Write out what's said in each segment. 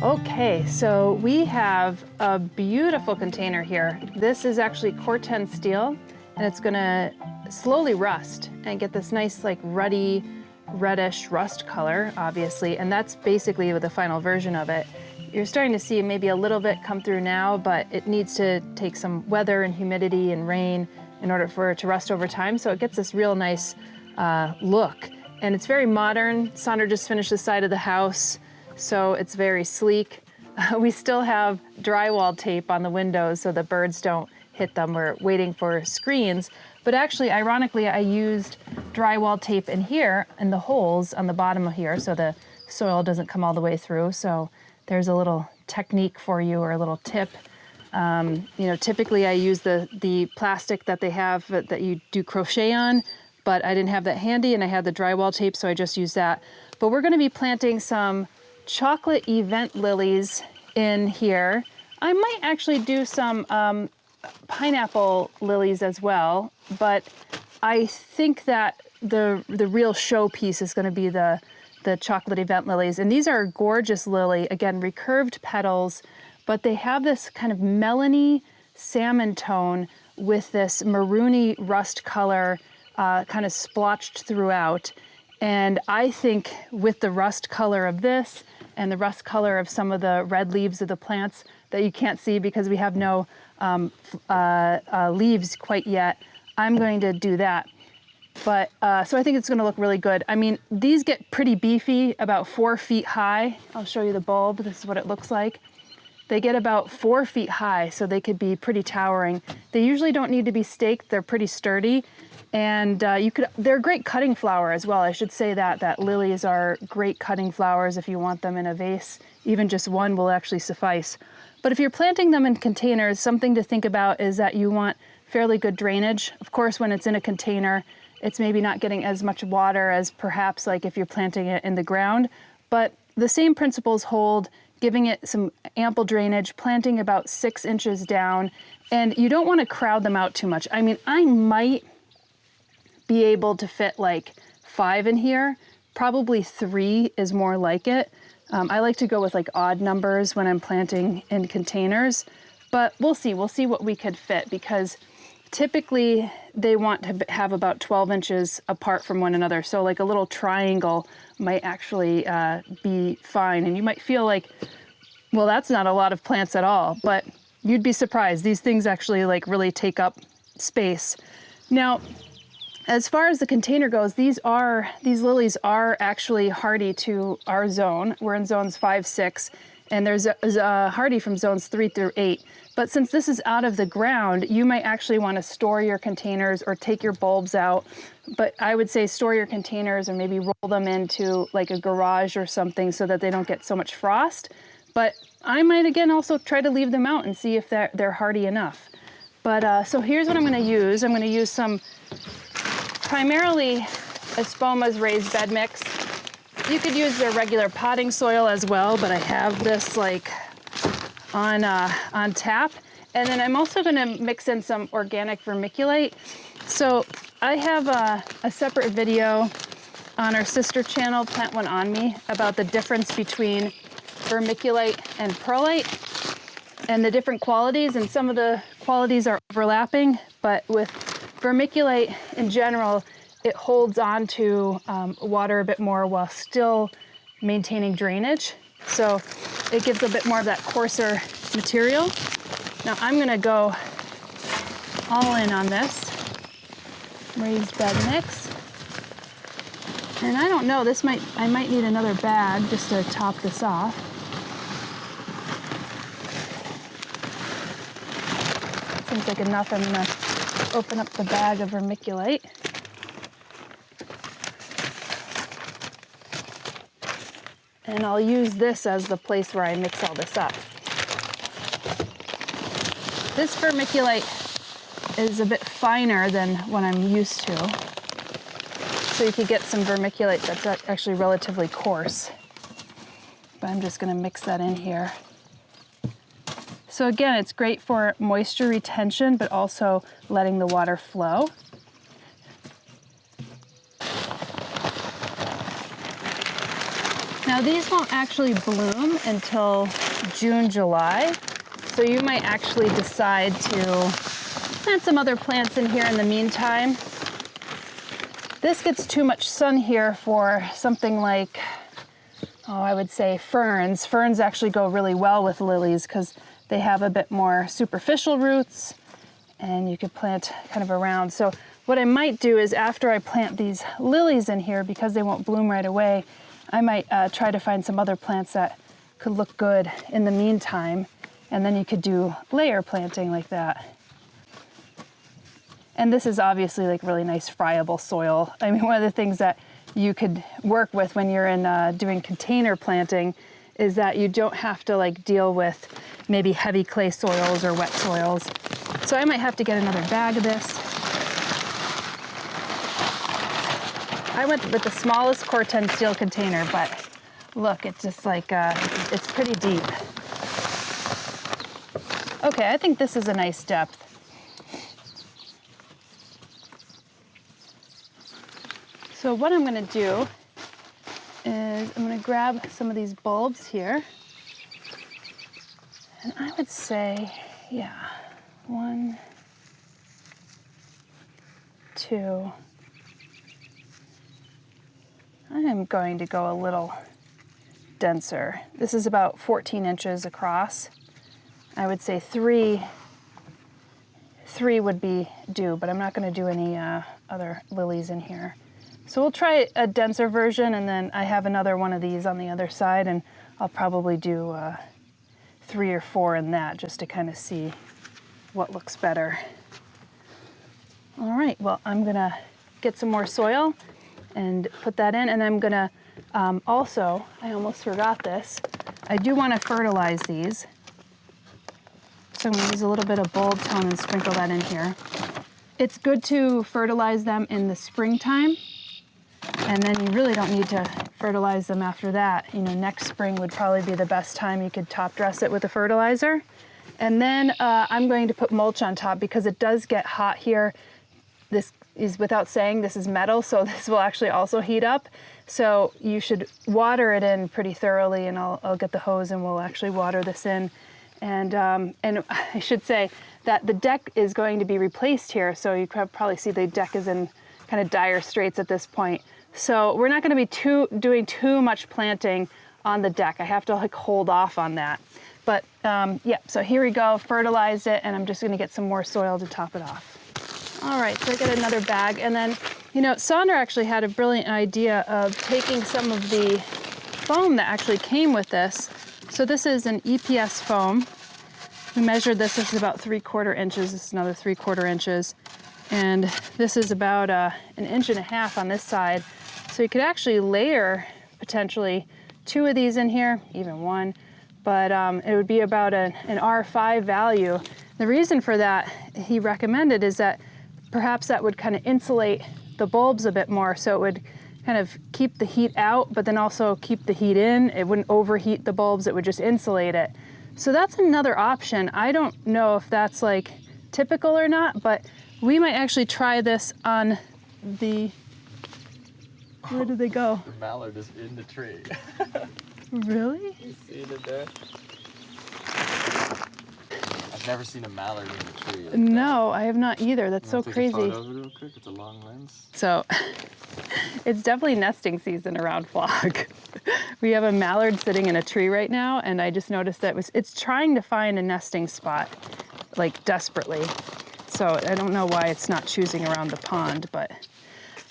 Okay, so we have a beautiful container here. This is actually Corten steel, and it's gonna slowly rust and get this nice like ruddy, reddish rust color, obviously, and that's basically the final version of it. You're starting to see maybe a little bit come through now, but it needs to take some weather and humidity and rain in order for it to rust over time, so it gets this real nice look. And it's very modern. Sandra just finished the side of the house, so it's very sleek. We still have drywall tape on the windows so the birds don't hit them. We're waiting for screens. But actually, ironically, I used drywall tape in here in the holes on the bottom of here so the soil doesn't come all the way through. So there's a little technique for you, or a little tip. You know, typically I use the plastic that they have that you do crochet on, but I didn't have that handy and I had the drywall tape, so I just used that. But we're gonna be planting some Chocolate Event Lilies in here. I might actually do some pineapple lilies as well, but I think that the real showpiece is gonna be the Chocolate Event Lilies. And these are a gorgeous lily, again, recurved petals, but they have this kind of melony salmon tone with this maroony rust color kind of splotched throughout. And I think with the rust color of this and the rust color of some of the red leaves of the plants that you can't see because we have no leaves quite yet, I'm going to do that. But so I think it's gonna look really good. I mean, these get pretty beefy, about 4 feet high. I'll show you the bulb. This is what it looks like. They get about 4 feet high, so they could be pretty towering. They usually don't need to be staked. They're pretty sturdy. And they're a great cutting flower as well. I should say that lilies are great cutting flowers if you want them in a vase. Even just one will actually suffice. But if you're planting them in containers, something to think about is that you want fairly good drainage. Of course, when it's in a container, it's maybe not getting as much water as perhaps like if you're planting it in the ground. But the same principles hold, giving it some ample drainage, planting about 6 inches down, and you don't want to crowd them out too much. I mean, I might be able to fit like 5 in here. Probably 3 is more like it. I like to go with like odd numbers when I'm planting in containers, but we'll see what we could fit, because typically they want to have about 12 inches apart from one another. So like a little triangle might actually be fine. And you might feel like, well, that's not a lot of plants at all, but you'd be surprised. These things actually like really take up space. Now, as far as the container goes, these lilies are actually hardy to our zone. We're in zones 5, 6, and there's a hardy from zones 3 through 8. But since this is out of the ground, you might actually want to store your containers or take your bulbs out. But I would say store your containers or maybe roll them into like a garage or something so that they don't get so much frost. But I might again also try to leave them out and see if they're hardy enough. But so here's what I'm going to use. I'm going to use some primarily Espoma's raised bed mix. You could use their regular potting soil as well, but I have this like on tap. And then I'm also going to mix in some organic vermiculite. So I have a separate video on our sister channel, Plant One On Me, about the difference between vermiculite and perlite and the different qualities. And some of the qualities are overlapping, but with vermiculite in general, it holds on to water a bit more while still maintaining drainage. So it gives a bit more of that coarser material. Now I'm gonna go all in on this raised bed mix. And I don't know, I might need another bag just to top this off. Seems like enough. I'm gonna open up the bag of vermiculite. And I'll use this as the place where I mix all this up. This vermiculite is a bit finer than what I'm used to. So you could get some vermiculite that's actually relatively coarse. But I'm just gonna mix that in here. So again, it's great for moisture retention, but also letting the water flow. Now Now these won't actually bloom until June, July. So you might actually decide to plant some other plants in here in the meantime. This gets too much sun here for something like, oh, I would say ferns. Ferns actually go really well with lilies because they have a bit more superficial roots and you could plant kind of around. So what I might do is after I plant these lilies in here, because they won't bloom right away, I might try to find some other plants that could look good in the meantime. And then you could do layer planting like that. And this is obviously like really nice friable soil. I mean, one of the things that you could work with when you're in doing container planting is that you don't have to like deal with maybe heavy clay soils or wet soils. So I might have to get another bag of this. I went with the smallest Corten steel container, but look, it's just like, it's pretty deep. Okay, I think this is a nice depth. So what I'm gonna do is I'm gonna grab some of these bulbs here. And I would say, yeah, 1, 2. I am going to go a little denser. This is about 14 inches across. I would say 3 would be due, but I'm not going to do any other lilies in here. So we'll try a denser version, and then I have another one of these on the other side, and I'll probably do 3 or 4 in that just to kind of see what looks better. All right, well, I'm gonna get some more soil and put that in, and I'm gonna also, I almost forgot this, I do want to fertilize these. So I'm gonna use a little bit of bulb tone and sprinkle that in here. It's good to fertilize them in the springtime, and then you really don't need to fertilize them after that. You know, next spring would probably be the best time you could top dress it with a fertilizer. And then I'm going to put mulch on top because it does get hot here. This is, without saying, this is metal, so this will actually also heat up. So you should water it in pretty thoroughly, and I'll get the hose and we'll actually water this in. And I should say that the deck is going to be replaced here, so you can probably see the deck is in kind of dire straits at this point. So we're not going to be doing too much planting on the deck. I have to like hold off on that. But yeah, so here we go, fertilized it, and I'm just going to get some more soil to top it off. All right, so I got another bag, and then, you know, Sandra actually had a brilliant idea of taking some of the foam that actually came with this. So this is an EPS foam. We measured this. This is about 3/4 inches. This is another 3/4 inches. And this is about 1.5 inches on this side. So you could actually layer potentially 2 of these in here, even 1. But it would be about an R5 value. The reason for that, he recommended, is that perhaps that would kind of insulate the bulbs a bit more, so it would kind of keep the heat out, but then also keep the heat in. It wouldn't overheat the bulbs, it would just insulate it. So that's another option. I don't know if that's like typical or not, but we might actually try this on the, where did they go? The mallard is in the tree. Really? You see it there? I've never seen a mallard in the tree. Like no, I have not either. That's so crazy. Take a photo of it real quick? It's a long lens. So it's definitely nesting season around Flock. We have a mallard sitting in a tree right now, and I just noticed that it's trying to find a nesting spot, like desperately. So I don't know why it's not choosing around the pond, but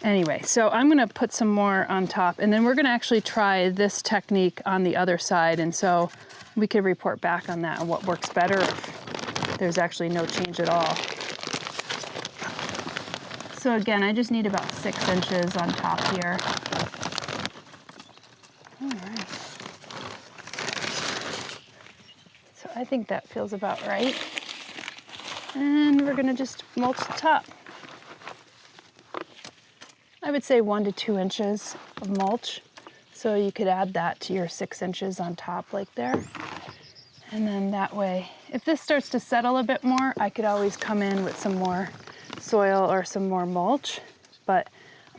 anyway, so I'm gonna put some more on top, and then we're gonna actually try this technique on the other side, and so we could report back on that and what works better if there's actually no change at all. So again, I just need about 6 inches on top here. All right. So I think that feels about right. And we're gonna just mulch the top. I would say 1 to 2 inches of mulch. So you could add that to your 6 inches on top like there. And then that way, if this starts to settle a bit more, I could always come in with some more soil or some more mulch. But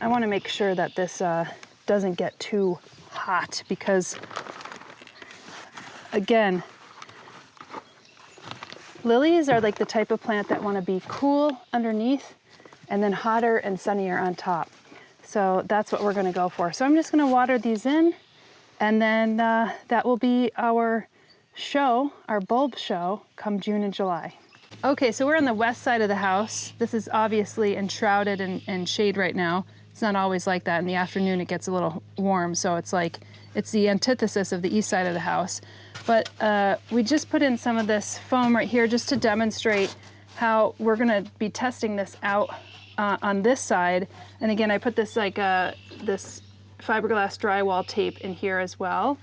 I wanna make sure that this doesn't get too hot because, again, lilies are like the type of plant that want to be cool underneath and then hotter and sunnier on top. So that's what we're going to go for. So I'm just going to water these in, and then that will be our show, our bulb show, come June and July. Okay, so we're on the west side of the house. This is obviously enshrouded in shade right now. It's not always like that. In the afternoon, it gets a little warm, so it's like, it's the antithesis of the east side of the house. But we just put in some of this foam right here just to demonstrate how we're gonna be testing this out on this side. And again, I put this this fiberglass drywall tape in here as well.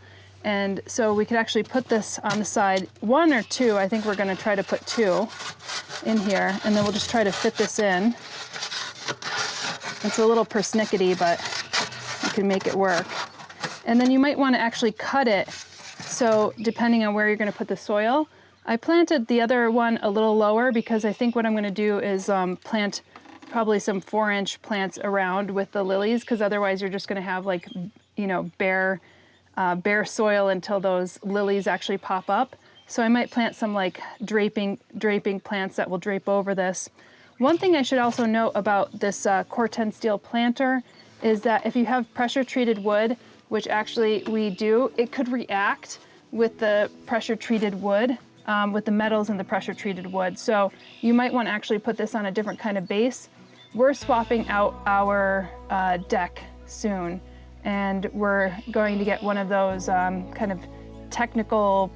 And so we could actually put this on the side, 1 or 2, I think we're gonna try to put 2 in here, and then we'll just try to fit this in. It's a little persnickety, but you can make it work. And then you might wanna actually cut it, so depending on where you're gonna put the soil. I planted the other one a little lower because I think what I'm gonna do is plant probably some 4-inch plants around with the lilies, because otherwise you're just gonna have like, you know, bare soil until those lilies actually pop up. So I might plant some like draping plants that will drape over this. One thing I should also note about this Corten steel planter is that if you have pressure treated wood, which actually we do, it could react with the pressure treated wood, with the metals in the pressure treated wood. So you might want to actually put this on a different kind of base. We're swapping out our deck soon, and we're going to get one of those kind of technical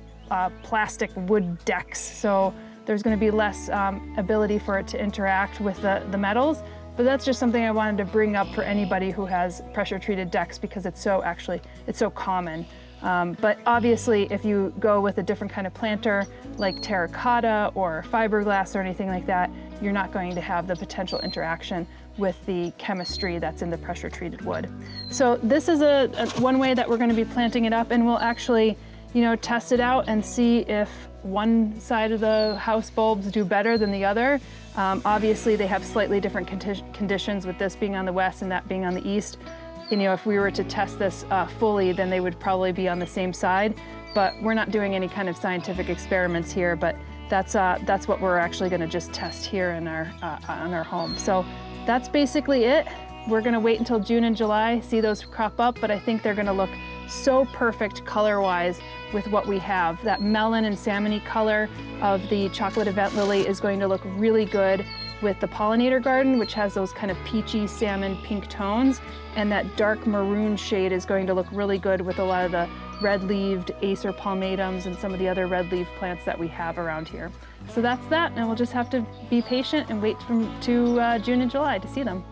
plastic wood decks. So there's going to be less ability for it to interact with the metals. But that's just something I wanted to bring up for anybody who has pressure treated decks, because it's so common. But obviously, if you go with a different kind of planter, like terracotta or fiberglass or anything like that, you're not going to have the potential interaction with the chemistry that's in the pressure treated wood. So this is one way that we're going to be planting it up, and we'll actually, you know, test it out and see if one side of the house bulbs do better than the other. Obviously, they have slightly different conditions, with this being on the west and that being on the east. You know, if we were to test this fully, then they would probably be on the same side. But we're not doing any kind of scientific experiments here. But that's what we're actually going to just test here in on our home. So that's basically it. We're going to wait until June and July, see those crop up. But I think they're going to look so perfect color-wise with what we have. That melon and salmony color of the Chocolate Event Lily is going to look really good with the pollinator garden, which has those kind of peachy salmon pink tones, and that dark maroon shade is going to look really good with a lot of the red-leaved Acer palmatums and some of the other red-leaf plants that we have around here. So that's that, and we'll just have to be patient and wait to June and July to see them.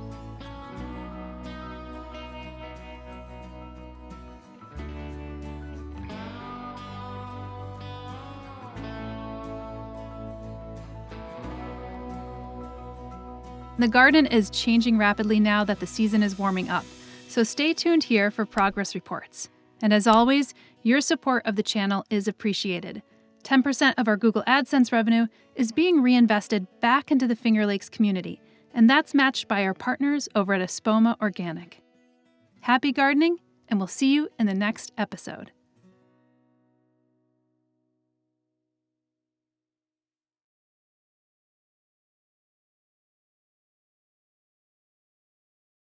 The garden is changing rapidly now that the season is warming up, so stay tuned here for progress reports. And as always, your support of the channel is appreciated. 10% of our Google AdSense revenue is being reinvested back into the Finger Lakes community, and that's matched by our partners over at Espoma Organic. Happy gardening, and we'll see you in the next episode.